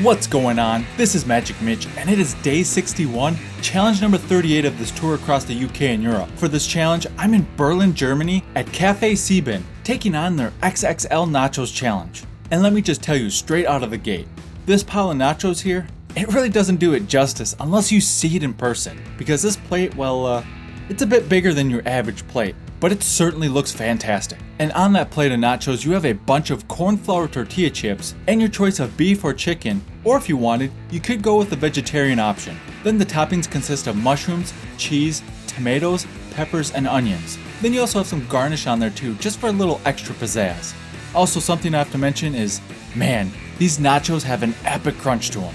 What's going on? This is Magic Mitch, and it is day 61, challenge number 38 of this tour across the UK and Europe. For this challenge, I'm in Berlin, Germany at Café Sieben, taking on their XXL Nachos challenge. And let me just tell you straight out of the gate, this pile of nachos here, it really doesn't do it justice unless you see it in person. Because this plate, well, it's a bit bigger than your average plate, but it certainly looks fantastic. And on that plate of nachos, you have a bunch of corn flour tortilla chips and your choice of beef or chicken, or if you wanted, you could go with the vegetarian option. Then the toppings consist of mushrooms, cheese, tomatoes, peppers, and onions. Then you also have some garnish on there too, just for a little extra pizzazz. Also, something I have to mention is, man, these nachos have an epic crunch to them.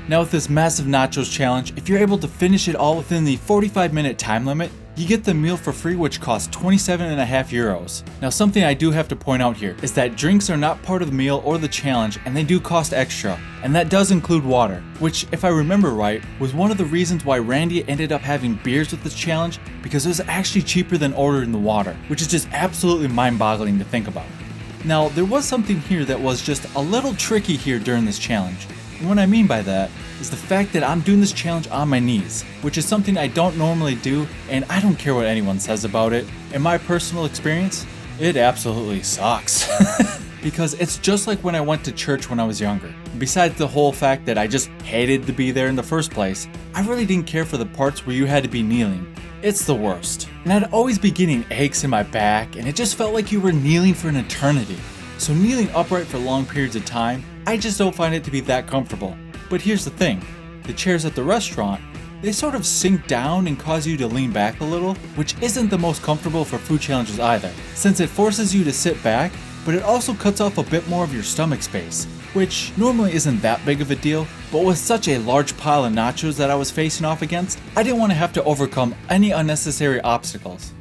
Now with this massive nachos challenge, if you're able to finish it all within the 45-minute time limit, you get the meal for free, which costs 27.5 euros. Now something I do have to point out here is that drinks are not part of the meal or the challenge, and they do cost extra, and that does include water, which if I remember right, was one of the reasons why Randy ended up having beers with this challenge, because it was actually cheaper than ordering the water, which is just absolutely mind-boggling to think about. Now there was something here that was just a little tricky here during this challenge. And what I mean by that is the fact that I'm doing this challenge on my knees, which is something I don't normally do, and I don't care what anyone says about it. In my personal experience, it absolutely sucks. Because it's just like when I went to church when I was younger. Besides the whole fact that I just hated to be there in the first place, I really didn't care for the parts where you had to be kneeling. It's the worst. And I'd always be getting aches in my back, and it just felt like you were kneeling for an eternity. So kneeling upright for long periods of time, I just don't find it to be that comfortable. But here's the thing, the chairs at the restaurant, they sort of sink down and cause you to lean back a little, which isn't the most comfortable for food challenges either, since it forces you to sit back, but it also cuts off a bit more of your stomach space, which normally isn't that big of a deal, but with such a large pile of nachos that I was facing off against, I didn't want to have to overcome any unnecessary obstacles.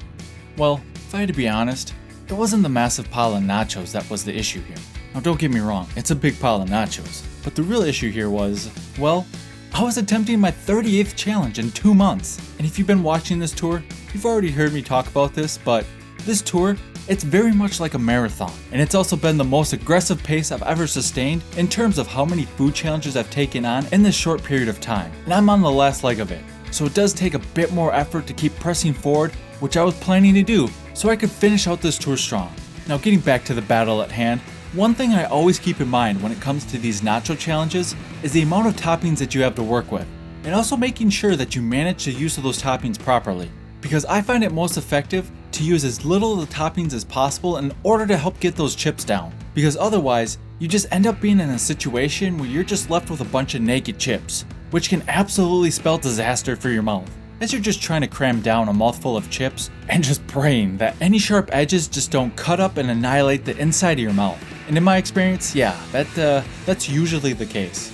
Well, if I had to be honest, it wasn't the massive pile of nachos that was the issue here. Now don't get me wrong, it's a big pile of nachos. But the real issue here was, well, I was attempting my 38th challenge in 2 months. And if you've been watching this tour, you've already heard me talk about this, but this tour, it's very much like a marathon. And it's also been the most aggressive pace I've ever sustained in terms of how many food challenges I've taken on in this short period of time. And I'm on the last leg of it. So it does take a bit more effort to keep pressing forward, which I was planning to do, so I could finish out this tour strong. Now getting back to the battle at hand, one thing I always keep in mind when it comes to these nacho challenges is the amount of toppings that you have to work with, and also making sure that you manage the use of those toppings properly, because I find it most effective to use as little of the toppings as possible in order to help get those chips down, because otherwise you just end up being in a situation where you're just left with a bunch of naked chips, which can absolutely spell disaster for your mouth, as you're just trying to cram down a mouthful of chips and just praying that any sharp edges just don't cut up and annihilate the inside of your mouth. And in my experience, yeah, that's usually the case.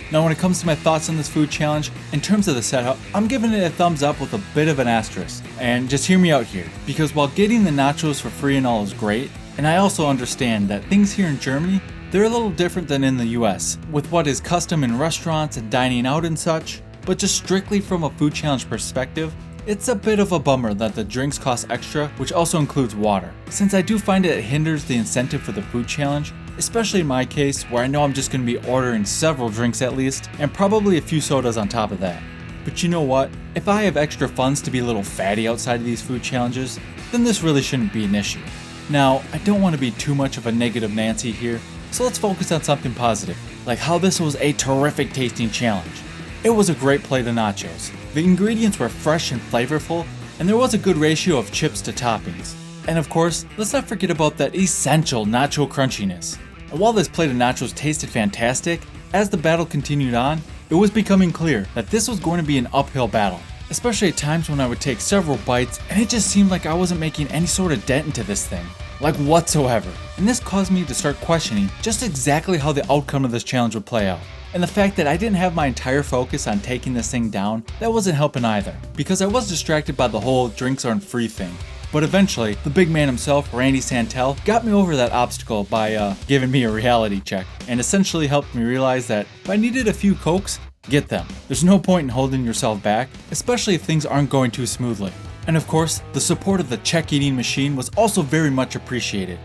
Now when it comes to my thoughts on this food challenge, in terms of the setup, I'm giving it a thumbs up with a bit of an asterisk. And just hear me out here, because while getting the nachos for free and all is great, and I also understand that things here in Germany, they're a little different than in the US, with what is custom in restaurants and dining out and such, but just strictly from a food challenge perspective, it's a bit of a bummer that the drinks cost extra, which also includes water, since I do find it hinders the incentive for the food challenge, especially in my case where I know I'm just going to be ordering several drinks at least, and probably a few sodas on top of that. But you know what, if I have extra funds to be a little fatty outside of these food challenges, then this really shouldn't be an issue. Now, I don't want to be too much of a negative Nancy here, so let's focus on something positive, like how this was a terrific tasting challenge. It was a great plate of nachos. The ingredients were fresh and flavorful, and there was a good ratio of chips to toppings. And of course, let's not forget about that essential nacho crunchiness. And while this plate of nachos tasted fantastic, as the battle continued on, it was becoming clear that this was going to be an uphill battle, especially at times when I would take several bites and it just seemed like I wasn't making any sort of dent into this thing, like whatsoever. And this caused me to start questioning just exactly how the outcome of this challenge would play out. And the fact that I didn't have my entire focus on taking this thing down, that wasn't helping either, because I was distracted by the whole drinks aren't free thing. But eventually, the big man himself, Randy Santel, got me over that obstacle by giving me a reality check, and essentially helped me realize that if I needed a few Cokes, get them. There's no point in holding yourself back, especially if things aren't going too smoothly. And of course, the support of the check eating machine was also very much appreciated.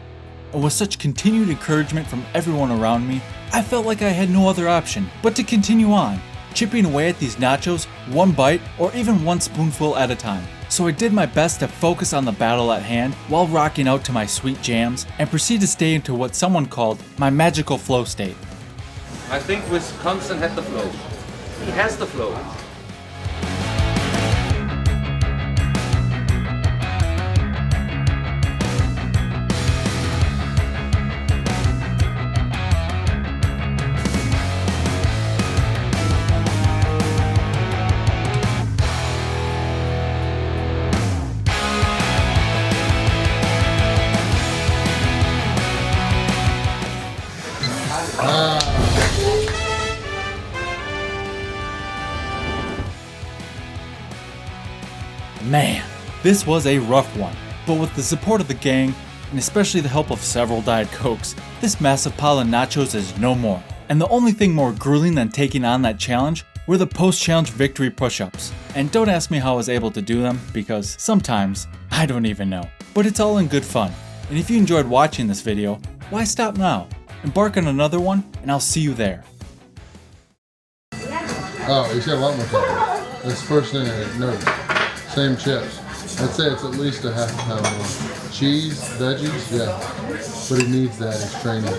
and with such continued encouragement from everyone around me, I felt like I had no other option but to continue on, chipping away at these nachos one bite or even one spoonful at a time. So I did my best to focus on the battle at hand while rocking out to my sweet jams and proceed to stay into what someone called my magical flow state. I think Wisconsin had the flow. He has the flow. Man, this was a rough one, but with the support of the gang, and especially the help of several Diet Cokes, this massive pile of nachos is no more. And the only thing more grueling than taking on that challenge were the post-challenge victory push-ups. And don't ask me how I was able to do them, because sometimes I don't even know. But it's all in good fun, and if you enjoyed watching this video, why stop now? Embark on another one, and I'll see you there. Oh, you said one more time. That's the first thing I noticed. Same chips. I'd say it's at least a half a pound more. Cheese, veggies, yeah. But it needs that, it's training.